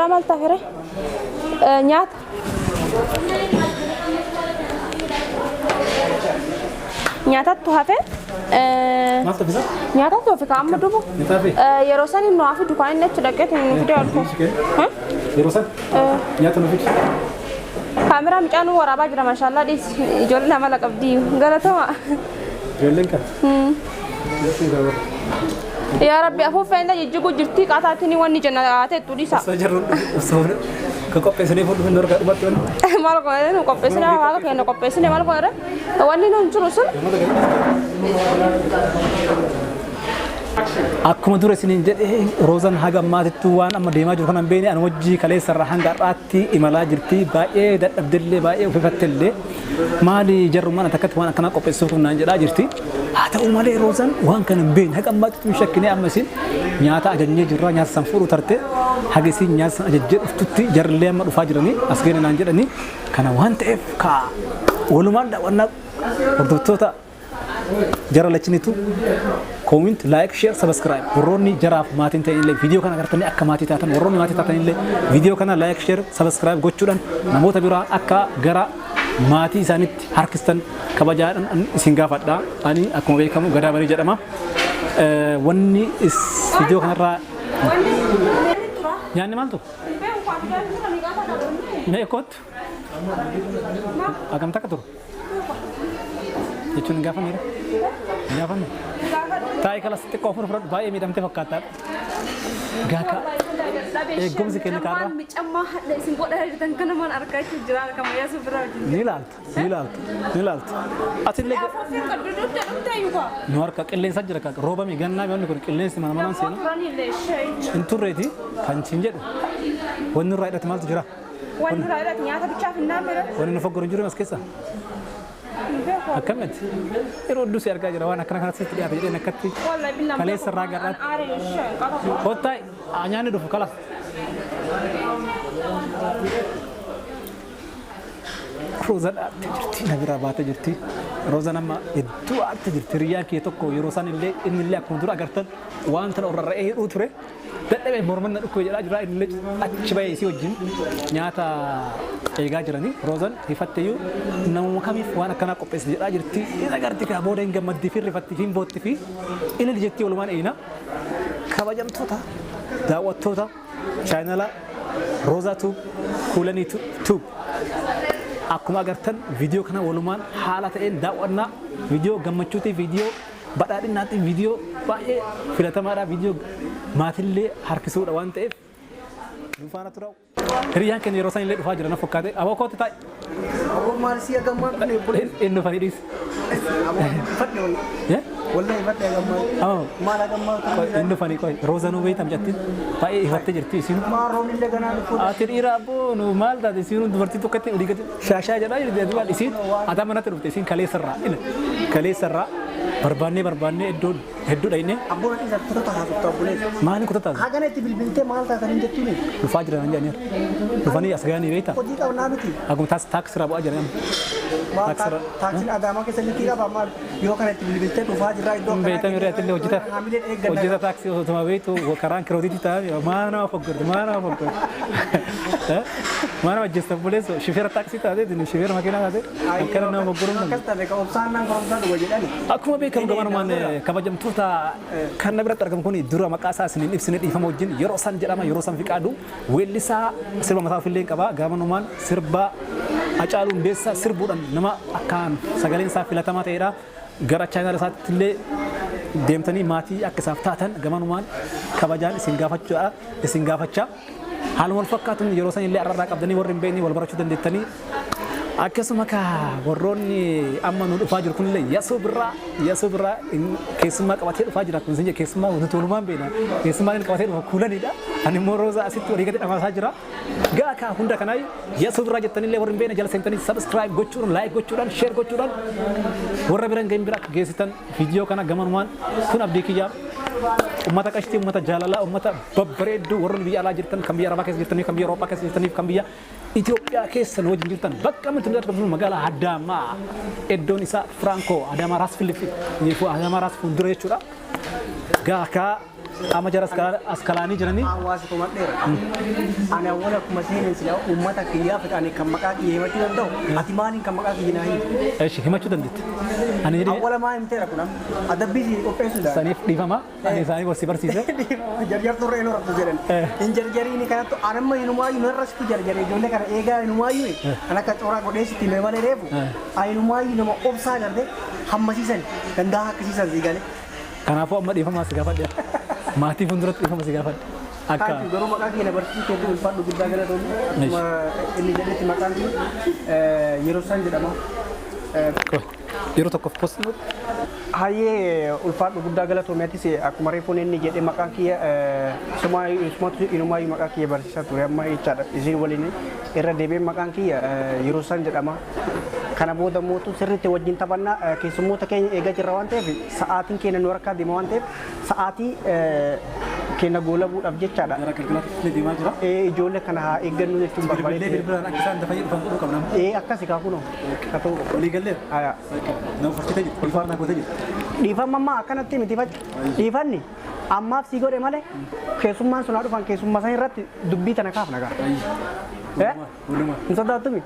برامل تفرة نيات نياتات تهافي نياتات تهافي كم دوبو يروسان إنه عارف دكان نت لقيت إنه في داركو ها يروسان نيات نفيش كاميرا مجانو ورا باجرا ما شاء الله دي جولنا مالك أبدي غلطة ما جولنكا يا ربي أفو فين يجيبوا جرتي قطعتني واني جنات تودي سا سجر سوبر كوبيسني فود من دورك أبغى مالك هذا نو كوبيسني هذا كأنه كوبيسني مالك هذا واني نمشي رسول akkuma dura isiniin jedhe roozan haga maatittu waan amma deemaa jiru kanan beene an wajjii kalee sarrahan garraatti imalaa jirti baay'ee dadhabdellee baay'ee ufifattellee maali jarrumaan takkatti waan akkana qopheessuuf naan jedhaa jirti haa ta'u malee roozan waan kana hin beene haga maatittu shakkinee amma isin nyaata ajajnee jirra nyaata san fuudhu tarte haga isin nyaata san ajajjee dhuftutti jarrillee amma dhufaa jiranii as geene naan jedhanii kana waan ta'eef ka walumaan daawwannaa hordoftoota jara lachinitu comment like share subscribe warroonni jaraaf maatiin ta'inillee viidiyoo kana agartanii akka maatii taatan warroonni maatii taatanillee viidiyoo kana like share subscribe gochuudhaan namoota biraa akka gara maatii isaanitti harkistan kabajaadhaan isin gaafadha ani akkuma beekamu gadaa barii jedhama wanni viidiyoo kanarraa nyaanni maaltu mee kootu agam takka turu jechuun hin gaafanneedha hin gaafanne taa'ee kalas xiqqoo ofirra fudhadhu baay'ee miidhamtee fakkaata gaaka eegumsi kenna kaarraa micammaa hadda isin godhaa jirtan kana maan argaa jira kama yaasu biraa wajjin ni ilaaltu atillee nu harka qilleensa jira ka roobami gannaa mi'oonni kun qilleensi mana manaan seenu hin turreeti kan siin jedhu wanni irraa hidhate maaltu jira wanni irraa hidhate nyaata bichaaf hin naamire wanni nu foggoru hin jiru as keessa أكمل يرو دوسي أرجع جرا وانا كنا خلاص تدي أبي جدنا كتي كلاه سرّا جرا هوتاي أنياني دوفو كلاس روزان تجرتي نبيرا بات تجرتي روزان أما الدوا تجرتي ريان كي تكو يروسان اللي إن اللي أكون درا قرتن وان ترى أورا رأيه أوتره ده مورمن نكو جرا جرا اللي أشبه يسيو جين نياتا eegaa jiranii roozan rifattee nama kamiif waan akkana qopheesse jedhaa jirti isa garti ka booda hin gammaddii fi rifatti fi bootti fi inni jettee walumaan eeyina kabajamtoota daawwattoota chaanala roozaa tuub kuulanii tuub akkuma agartan viidiyoo kana walumaan haala ta'een daawwannaa viidiyoo gammachuutii viidiyoo badhaadhinaatii viidiyoo baay'ee filatamaadha viidiyoo maatillee harkisuudha waan ta'eef nufaana turaa'u Riyaan kan yeroo san illee dhufaa jira na fakkaate aboo kootu taa'e. Aboo maal si agammaa dhufne bulee. Inni fadhi dhiis. Aboo fadhi wal. Wallahi fadhi agammaa. Maal agammaa. Inni fadhi qoy roozanuu beektam jettiin baay'ee ifattee jirti isiin. Maaroon illee ganaa dhufu. Ati dhiira aboo nu maal taate isiin dubartii tokkotti olii gadi shaashaa jedhaa jirti duubaan isiin ataa manatti dhufte isiin kaleessarraa barbaannee iddoo hedduu dhayne. Abboon isa kutata haasoftaa bulee. Maali kutata? Hagana itti bilbiltee maal taatan hin jettuuni. Dhufaa jira nan jedhaniiru. Dhufanii as ga'anii beektaa? Hojii qabnaa miti. Akkuma taaksira bu'aa jiran. Taaksiin adaamaa keessatti liqii qaba maal yoo kana itti bilbiltee dhufaa jirraa iddoo akkanaa. Beektaa miirri atillee hojjeta taaksii osuma beektu karaan kirootiitti taa'ame maana foggorti maana hojjesta buleessu shifeera taaksii taatee shifeera makiinaa taatee akkana nama foggoruun kan. Akkas ta'e obsaan naan koromsaa dhuga jedhani. Akkuma beekamu gabanumaan kabajamtoota kan na biratti argamu kun dura maqaa isaa isiniin ibsine dhiifama wajjin yeroo san jedhama yeroo san fiqaadu weellisaa sirba mataa ofillee qaba gabanumaan sirba Hacaaluu Hundeessaa sirbuudhaan nama akkaan sagaleen isaa filatamaa ta'edha gara chaanal isaatti illee deemtanii maatii akka isaaf taatan gabanumaan kabajaan isin gaafachaa haaluma wal fakkaatuun yeroo san illee ararraa qabdanii warri hin beekne wal barachuu dandeettanii akkasuma ka warroonni amma nu dhufaa jiru kunillee yasoo birraa keessummaa qabatee dhufaa jira kun sinje keessummaa nuti walumaan beena keessummaa inni qabatee dhufa kuulanidha ani immoo roozaa asitti walii gadi dhamaasaa jira gaaka hunda kanaa yasoo birraa jettanillee warri hin beekne jala seentanii subscribe gochuudhaan like gochuudhaan share gochuudhaan warra biran ga'in bira akka geessitan viidiyoo kana gamanumaan kun abdii kiyyaa ummata qashtii ummata jaalalaa ummata babbareedduu warroonni biyya alaa jirtan kan biyya arabaa keessa jirtaniif kan biyya Awurooppaa keessa jirtaniif kan biyya Itoophiyaa keessa wajjin jirtan bakka nuti argamnu magaalaa Adaamaa iddoon isaa Franco Adaamaa Raas Filipi Adaamaa Raas Fuuldura jechuudha gaaka Amma jara askalaanii jiranii. Hawaasa tumadheera. Ani awwaala akkuma seenan sila uummata kiyyaaf ani kan maqaa kiyya himachuu danda'u. Ati maaliin kan maqaa kiyya naa himu? Eeshi himachuu dandeetti. Ani jedhee Awwaala maa himteera kun adabbii si qopheessuudhaan. saniif dhiifama. Ani isaanii gorsi barsiise. Jarjar turre eenyu rabtu jedhan. Hin jarjariini kanattu anamma inumaayyuu narrasitu jarjare ijoollee kana eegaa inumaayyuu kan akka cooraa godheessitti mee malee reefu. Inumaayyuu nama obsaa garte hammasiisan danda'a akkasiisan siigale. Kanaafuu amma dhiifama si gaafadhe. Maatii fuulduratti dhiifama si gaafadhe. Akka Garuu maqaa kiyya barsiisuu keetti ulfaadhu guddaa galatoomne. Inni jedhetti maqaan kiyya yeroo san jedhama. yeroo tokkoof postii Hayyee ulfaadhu guddaa galatoomeetis akkuma reefuun inni jedhe maqaan kiyya sumatu inumaayyuu maqaa kiyya barsiisaa ture amma jechaadha isin waliin irra deebi'ee maqaan kiyya yeroo san jedhama. Kana booda mootu sirriitti wajjin taphannaa keessummoota keenya eegaa jirra waan ta'eef sa'aatiin keenya nu harkaa deema waan ta'eef sa'aatii keenya goolabuudhaaf jechaadha. gara galgalaatti deemaa jira. Ijoollee kana haa eeggannu jechuun Bilbilee bilbilaan akka isaan dafanii dhufan godhuu qabna. akkasi kaakunoo haa ta'u qaba. Walii gallee. Haa. Nama fakkii jiru. Ulfaanaa gootee jiru. Dhiifama ammaa akkanatti miti fachi. Dhiifanni ammaaf si godhe malee keessummaan sun haa dhufan keessummaa san irratti dubbii tana kaafna gaa. Walumaa. Hin sodaattu mi?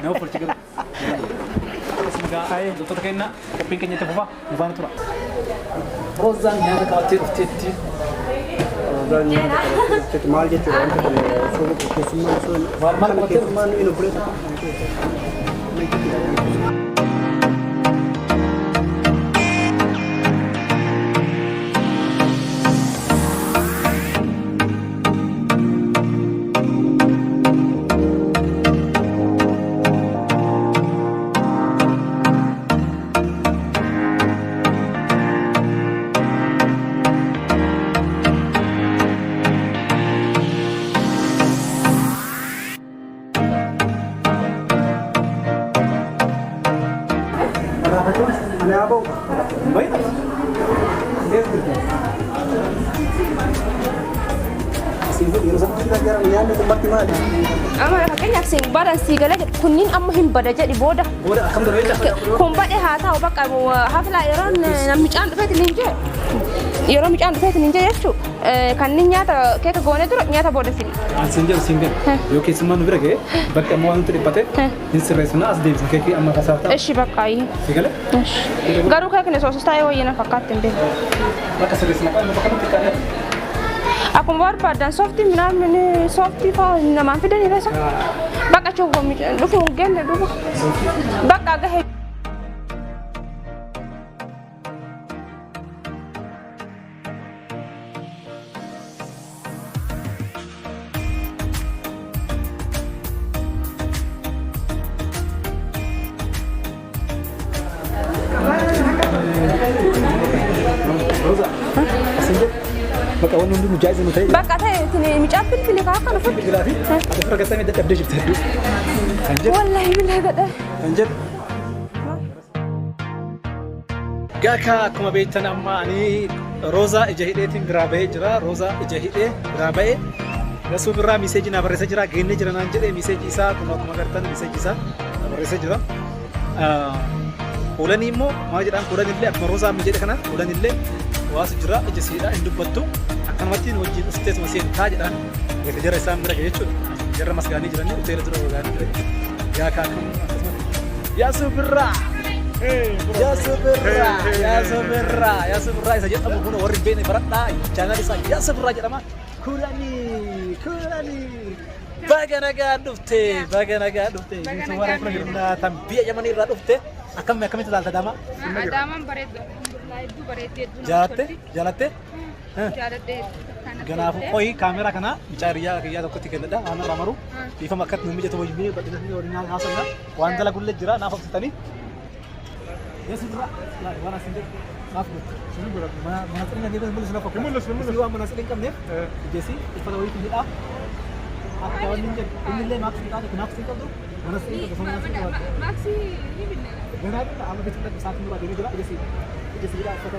Nama fakkii jiru. Egaa doktora keenya qophiin keenya itti fufaa nu faana tura. Roozaan nyaata qabattee dhufteetti. Maal jechuudha wanta kun keessummaan sun Maal qabattee keessummaan inni buleessa. Amma fakkeenyaaf siin badan sii galee jedhu kunniin amma hin bada jedhi booda. Booda akkam ture jecha. Kun badhe haa ta'u bakka haflaa yeroo namichaan dhufeetiin hin jee yeroo michaan dhufeetiin hin jee jechuudha kanneen nyaata keeka goonee dura nyaata booda siin. Siin jedhu siin gala. Yoo keessummaan nu bira ga'e bakka amma waan nuti dhiphate hin sirreessina as deebisa keekii amma fasaaftaa. Eshi bakka ayi. Si galee? Garuu keekni soosistaa yoo wayina fakkaatti hin beeku. Bakka sirreessina qaama bakka nuti kaa'ee. Akkuma barbaadan sooftii midhaan sooftii fa'aa namaan fidanii reessa. Bakka chuufa dhufu genne dhufa. Bakka gahee. Bakka waan hundi nu jaa'izu nu ta'e. Bakka ta'e micaan bilbili kaa kan uffattu. Bilbilaa fi ati fira gattanii dadhabdee jirti hedduu. Kan jedhu. Wallaahi billahi gadha. Kan jedhu. Gaaka akkuma beektan amma ani Roozaa ija hidheetiin biraa bahee jira. Roozaa ija hidhee biraa bahee rasuu birraa miiseejii naa barreessa jira. Geennee jira naan jedhee miiseejii isaa akkuma gartan miiseejii isaa barreessa jira. Fuulanii immoo maal jedhaan fuulanillee akkuma Roozaa mi jedhe kana fuulanillee waasu jira ija siidhaa hin dubbattu akkanumatti wajjin dhuftee suma seentaa jedhaan jara isaan bira ga'e jechuudha. Jarra masgaanii jiranii hoteela dura oolanii ture. Gaaka akkuma yaasubirraa. Yaasubirraa isa jedhamu kun warri beekne baradhaa chaanal isaa yaasubirraa jedhama. Kuranii baga nagaa dhufte baga nagaa dhufte. Yuutuubaraa kura hirnaa tan biyya Yamanii irraa dhufte akkamitti ilaalta Adaamaa? Adaamaan bareedduu hedduu bareeddee Jaalatte? Jaalatte? jaaladhee Kanaafuu qoyi kaameraa kana bicaa kiyyaa tokkotti kennadha waan irraa maru dhiifama akkatti nu mijatu wajjin badhinatti waliin haasofna waan dalagullee jira naaf obsitanii. Yesu dura waan asin jedhu naaf godhu sunu bira mana xiqqaa deebiin mul'isuu naaf fakkaata. Waan mana xiqqaa hin qabneef ijjeessi uffata wayii hidhaa akka waan hin jedhu innillee naaf xiqqaa naaf xiqqaa qabdu mana xiqqaa qabdu mana xiqqaa qabdu. maaksii ni binne. Ganaa dha amma bitti saatiin dura deemee jira ijjeessi hidhaa uffata.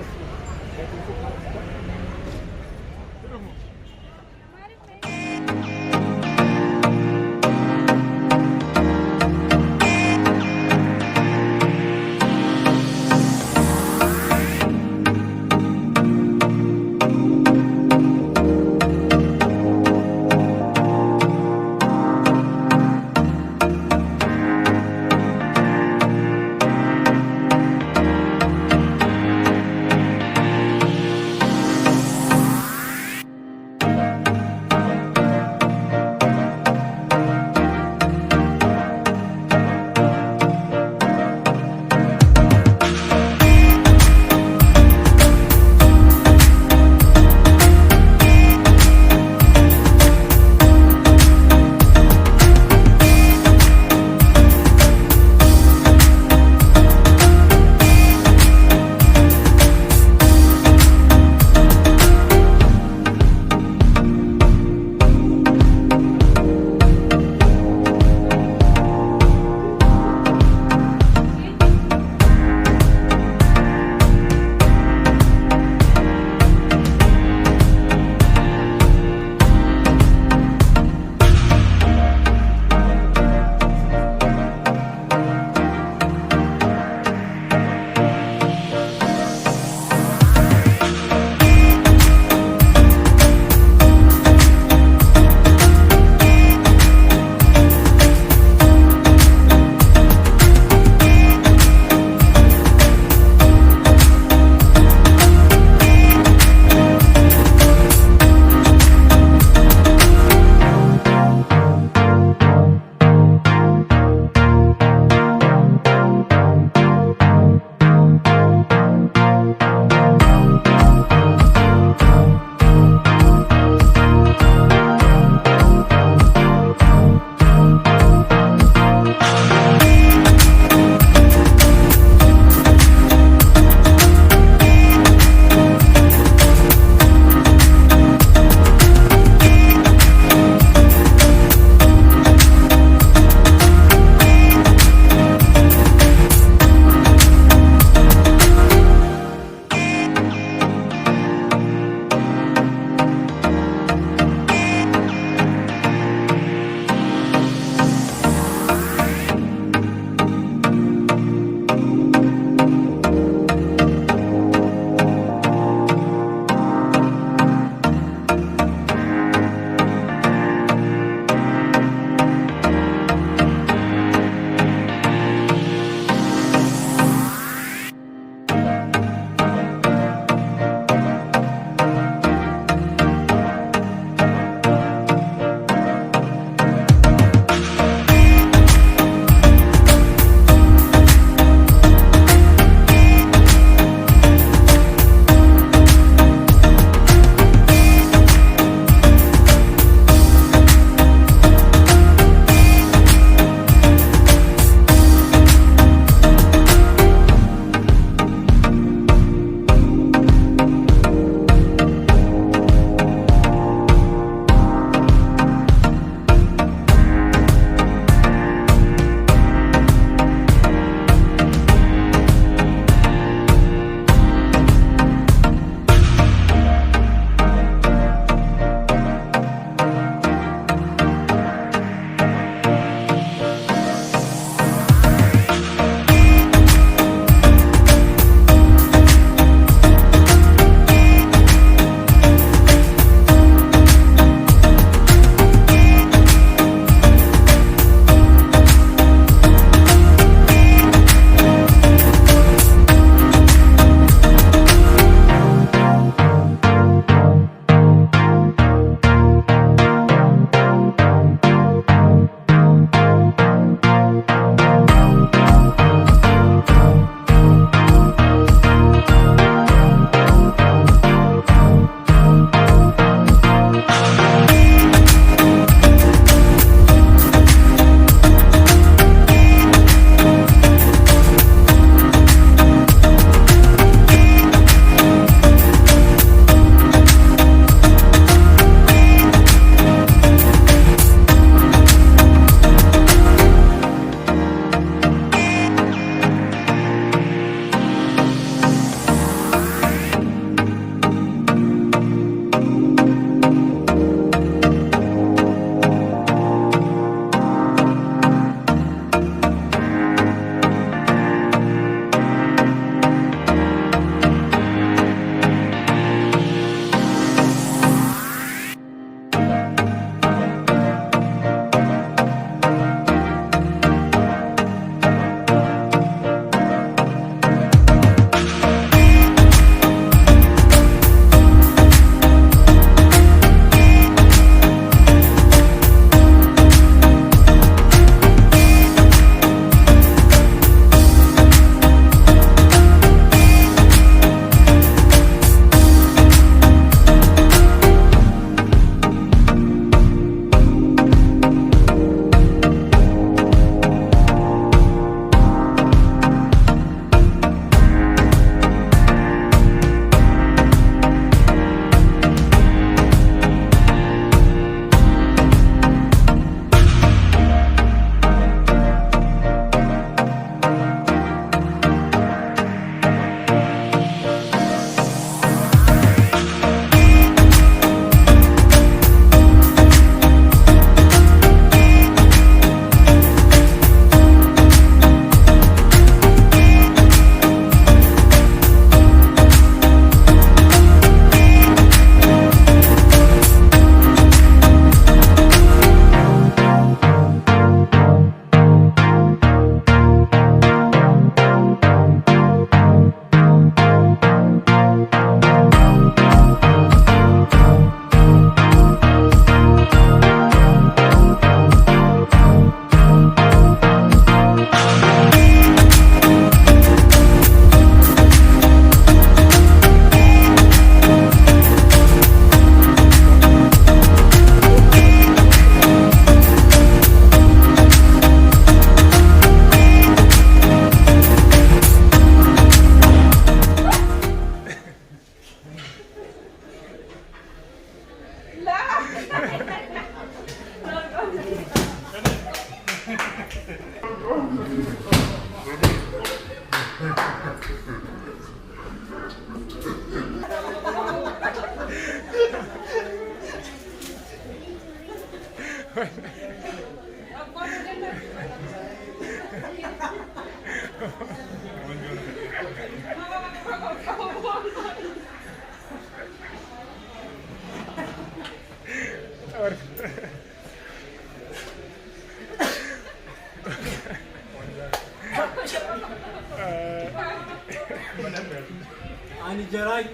Ani jarai.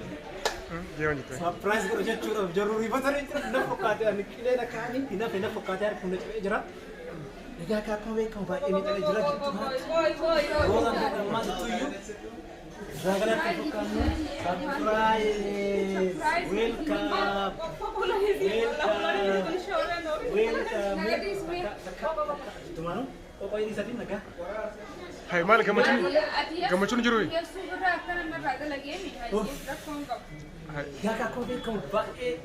Gimana itu? Surprise kalau jadi curang jarur ribet hari itu. Nak fokat ani kile nak ani ina fokat hari pun jadi jera. Ega kakak kau baik ini jadi jera gitu. Rosa emas itu yuk. Jangan fokat. Surprise. Welcome. Tumano? Apa ini tadi naga? Hai mal gamacun jiru. Ya kakak kau baik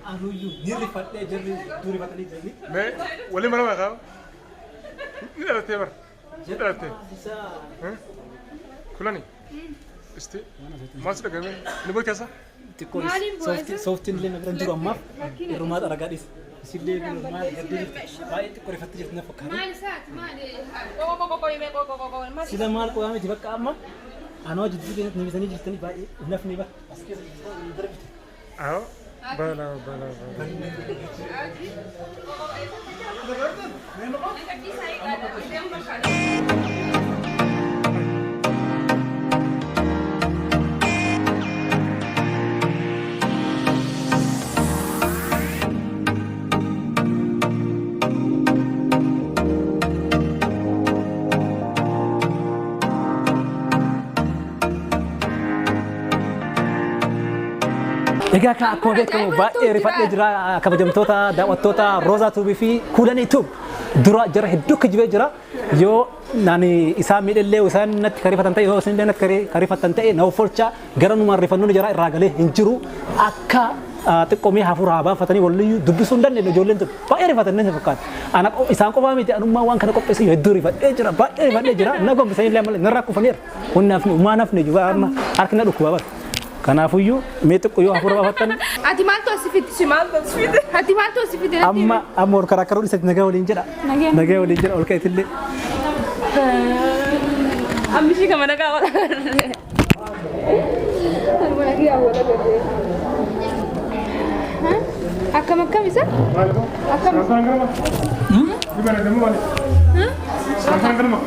anu yuk. Nirifat jadi turibat ini jadi. Me, wali mana kau? Ini ada tebar. Ini ada te. Kulani. Isti. Masuk ke mana? Ini buat apa? Tikor softin le nagran juru amma. Rumah aragadis. Sille rumah gadis. Baik tikor rifat jadi nafkah. Sila mal ko kami tibak amma. Ano jadi ni bisa ni jadi baik. Nafni ba. Ayo. Bala. Egaa akkuma beekamu baay'ee rifadhee jira kabajamtoota daawwattoota Roza Tuubii fi Kuulanii Tuub dura jara hedduu kijibee jira yoo nani isaan miidhallee isaan natti karifatan ta'e yoo isin natti karifatan ta'e na folcha gara numaan rifannoon jara irraa galee hin jiru akka xiqqoomee hafuuraa baafatanii waliyyuu dubbisuu hin dandeenye ijoolleen tun baay'ee rifatan natti fakkaata. Ana isaan qofaa miti anummaa waan kana qopheessu hedduu rifadhee jira baay'ee rifadhee jira na gombisanii illee malee narraa kufaniira hunnaafni umaa nafni jiru amma harkina dhukkuba bara. Kanaafuu mee xiqqoo yoo hafuura baafattan Ati maaltu asifiti? Si maaltu asifiti? Ati maaltu asifiti? amma ol karaakaruun isatti nagaa waliin jedha. Nagaa waliin jedha ol ka'eetillee. Ammishii kama nagaa wala garre. Harma nagaa wala garre. Akkam isa? Akkam? Gimana kamu balik? Sampai kenapa?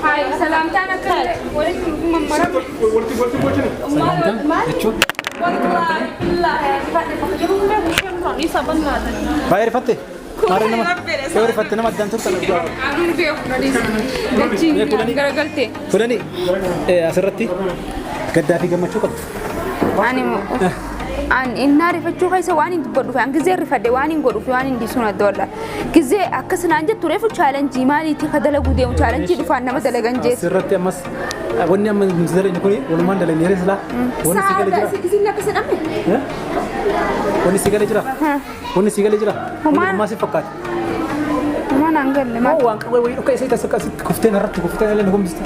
Hai, salamtaan akka waliin mammaram. Walti bocor. Jechuun baay'ee rifatte maaree nama yoo rifatte nama addaan turtan garagaltee Kuulanii asirratti gaddaa fi gammachuu qabdu. an innaa rifachuu keessa waan hin dubbadhuuf an gizee rifadhe waan hin godhuuf waan hin dhiisuun adda walla gizee akkasinaan jettu reefu chaalenjii maaliitii ka dalaguu deemu chaalenjii dhufaan nama dalagan jees Asirratti ammas wanni amma nuti dalagnu kuni walumaan dalagni yeroo silaa wanni si galee jira. isin akka sadhamme Wanni si galee jira. Wanni si galee jira. Wanni si fakkaata. Mana angalle ma Waan qabee wayii dhukka isii tasakka kuftee narratti kuftee illee nukumiste.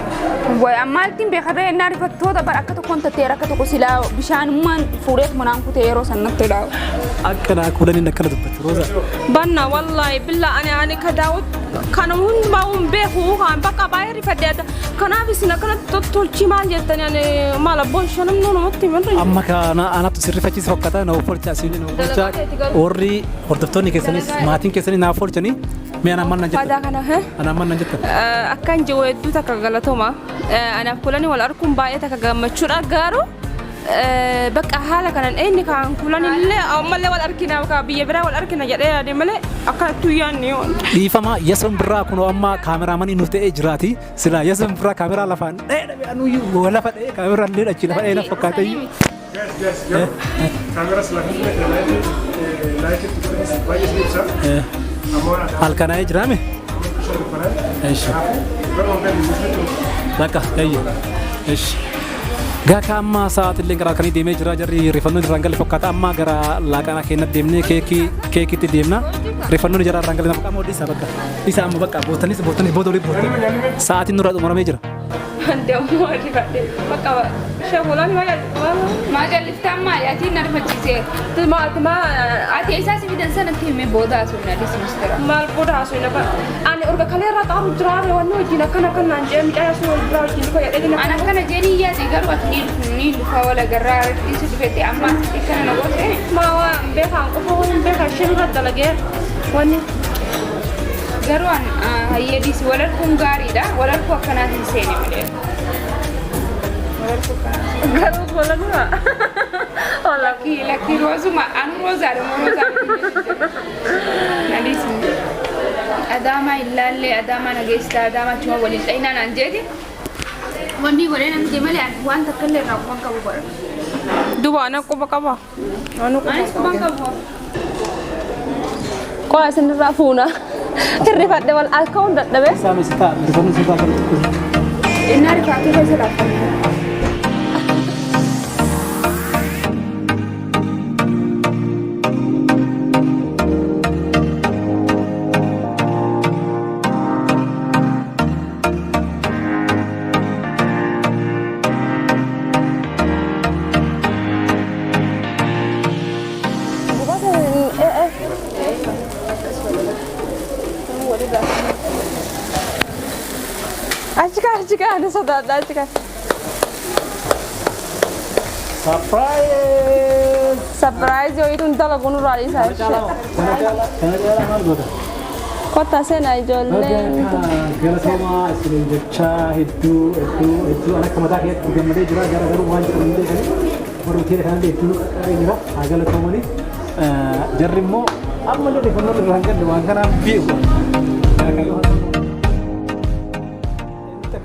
way ammaltiin beekadee innaa rifattoota bara akka tokkoon tateera akka tokko silaa bishaanummaan fuudheet manaan kutee yeroo sannatti dhaawu. Akkana Kuulaniin akkana dubbatti Roza. Banna wallahi billa ani ka daawut kana hundumaa hun beeku kan bakka baay'ee rifadheeta kanaaf isin akkana tolchii maal jettanii ani maala boonshanam namatti himantu. Amma kana anatu sirrifachiis fakkaata na offolcha asiin na offolcha warri hordoftoonni keessanis maatiin keessanis na offolchanii mee ana manna jettan. Fadaa kana Ana manna jettan. akkan jiru hedduu takka galatoma anaaf Kuulanii wal arguun baay'ee takka gammachuudha garuu bakka haala kanan eenni kan Kuulanillee ammallee wal argina ka biyya biraa wal argina jedhee yaade malee akkanatti uyyaanni yoon. Dhiifama yesoon biraa kunoo amma kaameraamanii nuuf ta'ee jiraati. Sila yesoon biraa kaameraa lafaan dheedhabe anuyyuu lafa dha'ee kaameraan dheedha achi lafa dha'ee na fakkaata iyyuu. Kamera selanjutnya naik itu banyak sih bisa. Halkanaa jiraame? Eeshi. Bakka eeyyo. Eeshi. Gaafa amma sa'aatillee gara halkanii deemee jira jarri rifannoo jiraan galee fakkaata amma gara laaqanaa keenyatti deemnee keekitti deemna. Rifannoo jiraan irraan galee maqaa moodii isaa bakka. Isa amma bakka bootanis booda olii bootanii. Sa'aatiin nurraa xumuramee jira. Deemu rifadhe bakka shakulaan maajalliftaan maali ati na rifachiisee ati isaa si fidan sanatti himee booda haasofna dismistira maal booda haasofna ani urga kaleerraa xaaru jiraame wanni wajjin akkana naan jee miidhaa sun wal biraa wajjin koo yadhee an akkana jeenii yaade garuu ati ni dhufa wala garraa dhiisi dhufetti amma ikkana na goose maa waan beekaan qofa waan beekaa isheen irra dalagee wanni garuu an hayyadiisi walarkuun gaariidha walarkuu akkanaatiin seene malee Garuu gola dura. Laki rozuma anu rozare mo rozare. Nadis. Adama illalle adama nagesta adama chuma walin daina nanjedi. Wandi wale nan jemale wan takalle rabban kabu bar. Duba anak ko bakaba. Anu ko bakaba. Ko asin rafuna. Rifat dewal account dabe. Sama sita, rifat sita kan. Inna rifat ke sala. Achika ada saudara achika. Surprise yo itu entah lagu nurali saya. Kota sana ijolle. Gara sama sering jecha itu anak kemana ya gambar jura gara garu wajib ini kan baru kira kan itu ini lah agak sama ni jarimo amma jadi benar berangkat dengan kan view.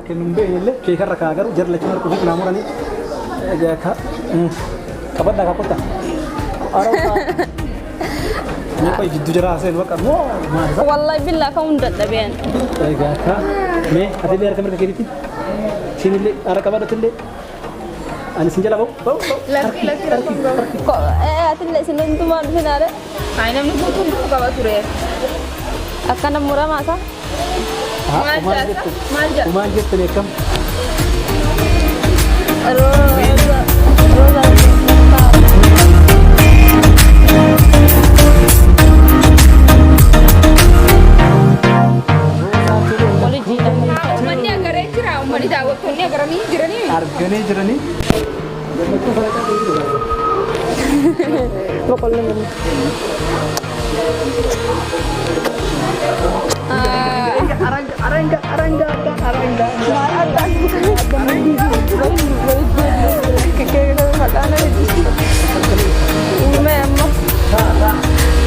Kenumbe yelle kekar rakagar jar lechmar ko hikna morani ga ka kabada ka kota arauta ni ko jiddu jara sen waka mo Wallahi billah ka unda daben. ga ka me ade ber kamar kiriti sini le ara kabada tinde ani sinjala bau Laki rakam ko atin le sinin tuma binare. Aina mi butuh ka bature. Akan murah masa? Kumain gitu nih kam. Harganya jernih. Pokoknya Arangga.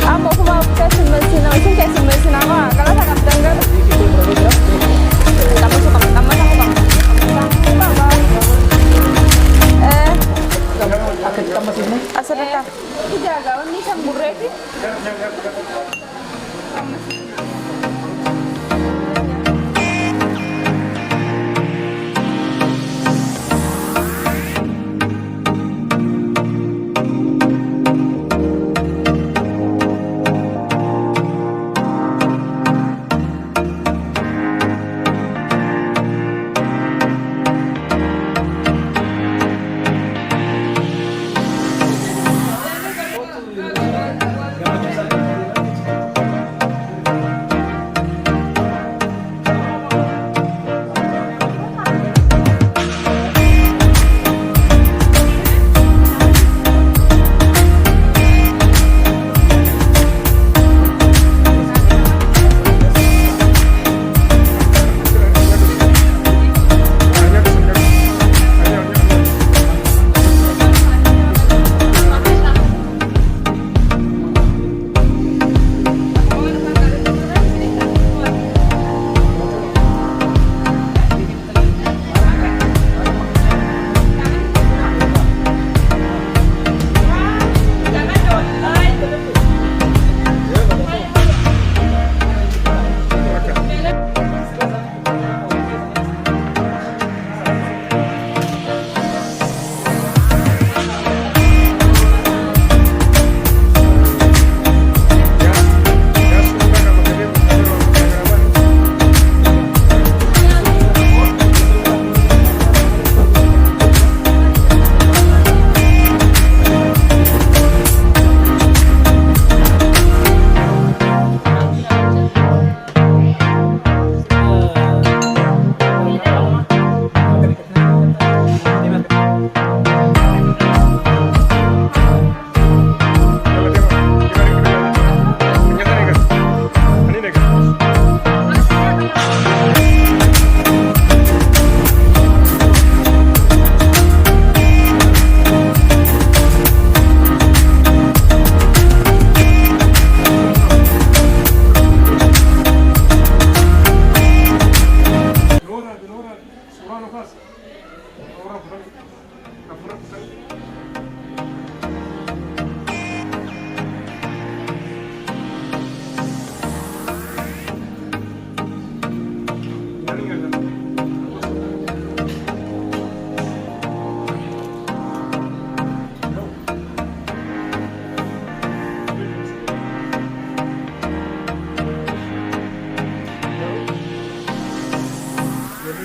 Amo kuma kasih mesin apa? Kalau saya katakan tambah sama bang. Akan tambah sini. Asal dah. Tidak agak ini campur ready.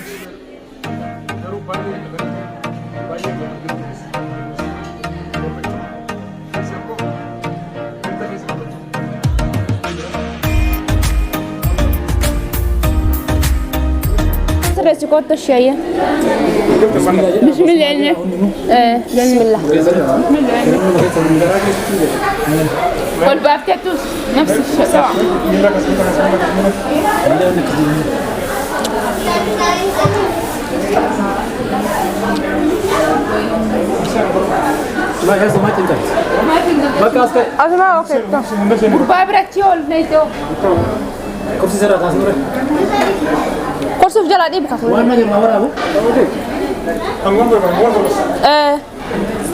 Terus kota Syaya. Bismillah. Bismillah. والباب تاتوس نفس الشيء سوا. ما يحس ما تنتهي ما كاسك أسمع أوكي. باب راتيول نيتو. كرسي سرا كاسنور كورس في جلادي بكفول. وين ما جرى ما وراه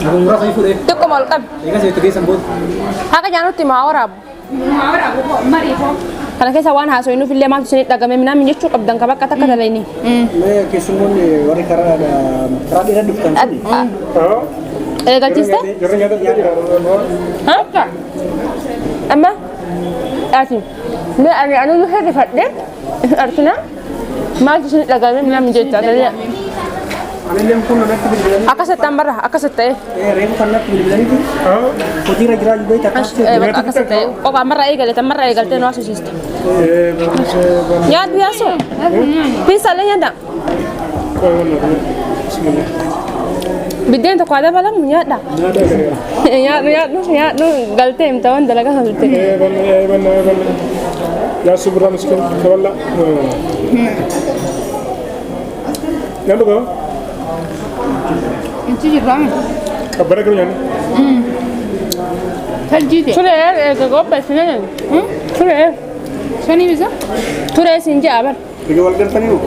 Aku merasa itu deh. Itu kemal kan? Ini saya tuh sambut. Haka jangan tuh mau Arab. Mau Arab kok mari kok. Karena kita sawan hasil ini film aku sini tagame mina minyak cukup dan kabak kata kata ini. मैं किस्मों ने वाले करा peradilan di bukan sini. Gak cista? Hah? Amma? Asyik. Ini anu lu hadi fatde. Artinya mau sini tagame mina minyak tagame. Akasat tambah, akasat teh. Remu kan nak beli itu. Putih raja juga itu akasat. Akasat teh. Oh, kamar egal teh no asusist. Ya biasa. Bisa lah ya dah. Bidden to kada bala munya dah. Ya no galte imtawan dalaga galte. Ya subra miskin wala. Ya lo Itu juga. Kabar kerja ni. Terjadi. Sudah ke kau pesnya. Sudah. Sini bisa? Sudah sinja abar. Tiga walau kan itu.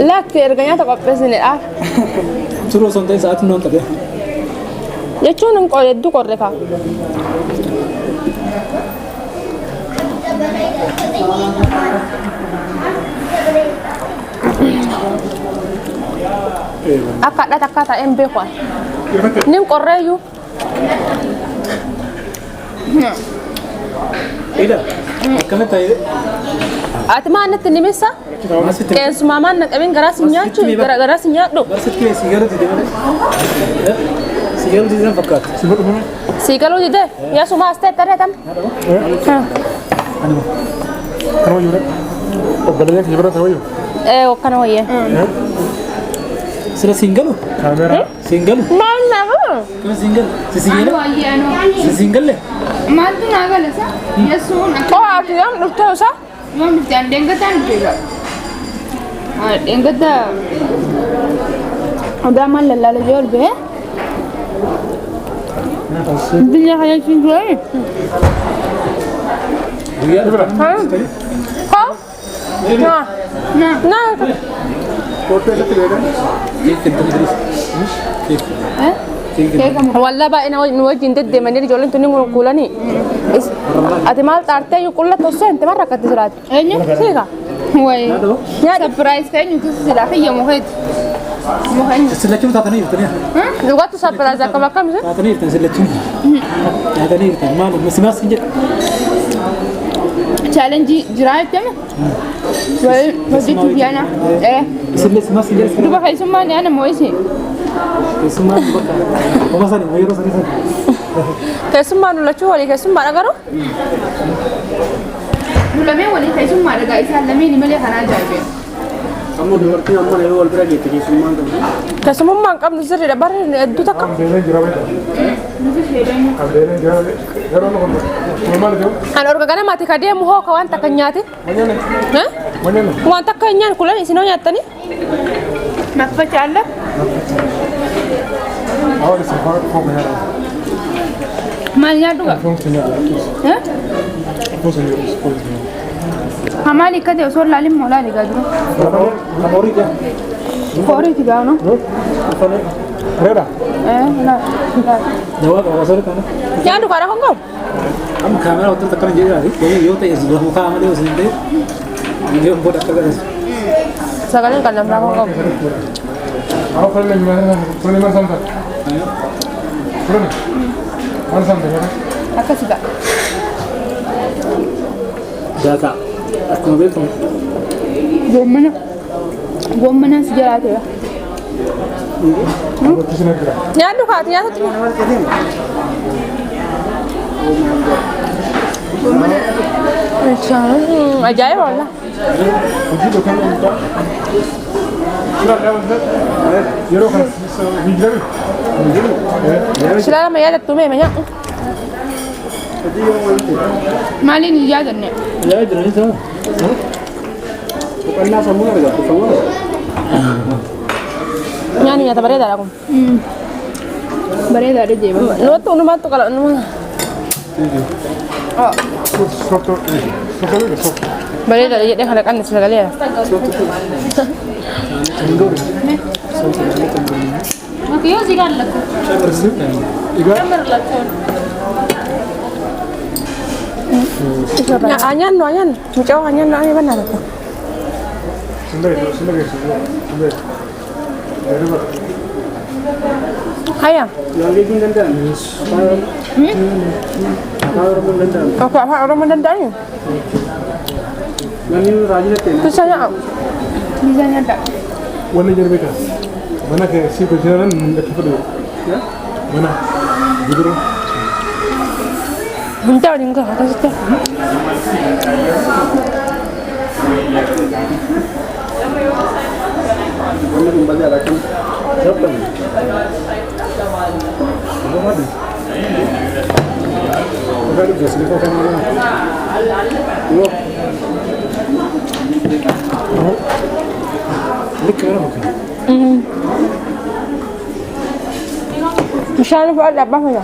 Lah kerjanya tak kau pesnya ah. Suruh sontai saat non tadi. Ya cuma kau itu kau reka. Akak dah tak kata MB kau. Nim korre you. Ida. Kamu tahu? Atma anak ni mesa? Kayak semua anak kami garasinya tu, garasinya tu. Basit ke sigaret di mana? Sigaret di mana fakat? Sigaret di mana? Ya semua stay tadi tam. Kenapa juga? Oh, badannya sigaret apa you? Kenapa ya? Sudah single? Kamera. Single? Mana kau? Kamu single? Si single? Si single le? Matu naga lesa. Yesun. Oh, aku yang dokter sah? Mam dan dengatan juga. Dengata. Udah mal lalu jual be. Dunia hanya cinta. Dia berapa? Kau? Nah. Nah. Kote itu beda. والله بقى انا نوجه ندد منير جولن توني كولاني اتمال تارته يقول لك توسه انت مره كنت زرات ايوه سيغا وي يا سبرايز كان يكسر هي مهد سلكيم تاتني تاني لغات سبرايز كما كم تاتني سلكيم تاتني ما مسمع سنجد challenge جرايت تمام وي بديت فيانا ايه سلسمع سنجد دوبا هي سمعني انا مويسي سمع بكا وما سني ما يروح سني كسمع ولا شو ولا كسمع اغارو لما ولي هي سمعني guys لمين ملي خنا جايبين Kamu dengarti amma level wal beragi tadi semua tu. كسمع ما كم نزر ده بار دو تك Kamera jerawat. Kamera jerawat. Jerawat apa? Normal je. انا اورغانا ما تكادي مو هو كوان تكنياتي Mana ni? ها Mana ni? وان تكنيان كلن سينو ياتني ما فتح Awak sekarang kau bayar. مالnya juga Kau sini ada. ها Kau sini ada. همالي كده وصور لعلم مولا لي قادرو Namori dia. فوري تبعونه Reda. لا Jawab apa soal kamu? يا دو كارا كونغو Kamu kamera waktu tekan jadi lagi. Jadi yo teh sudah muka sama dia sini. Dia buat apa kan? سكالين كلام لا كونغو Awak kalau ni mana sampai? Mana sampai? aku suka Data. Aku mau bilang. di mana Gommanas jiraate. Nyaadhu kaati nyaatatti. Ajaa'iba wallah. Silaa lama yaadattu mee nyaadhu. Maaliin hin yaadanne? Nyaanni nyaata bareedaadha kun. Bareedaadha jeeba. Namatti unumaattu qala unuma. Bareedaadha jedhee kana qanne sagaleera. Makiyoo si kan lakko. Camar lakko. Nyaannu nyaannu mucaa nyaannu ani banna lakko. Haya. Apa orang mendandani? Bisa nyak. Bisa nyata. Warna jadi beda. Mana ke si perjalanan dekat dulu. Ya? Mana? Gitu. Bentar enggak kata situ. Ini kembali akan siapa nih? Udah di sini kok kan mana? Ini keren bukan? Misalnya ada apa ya?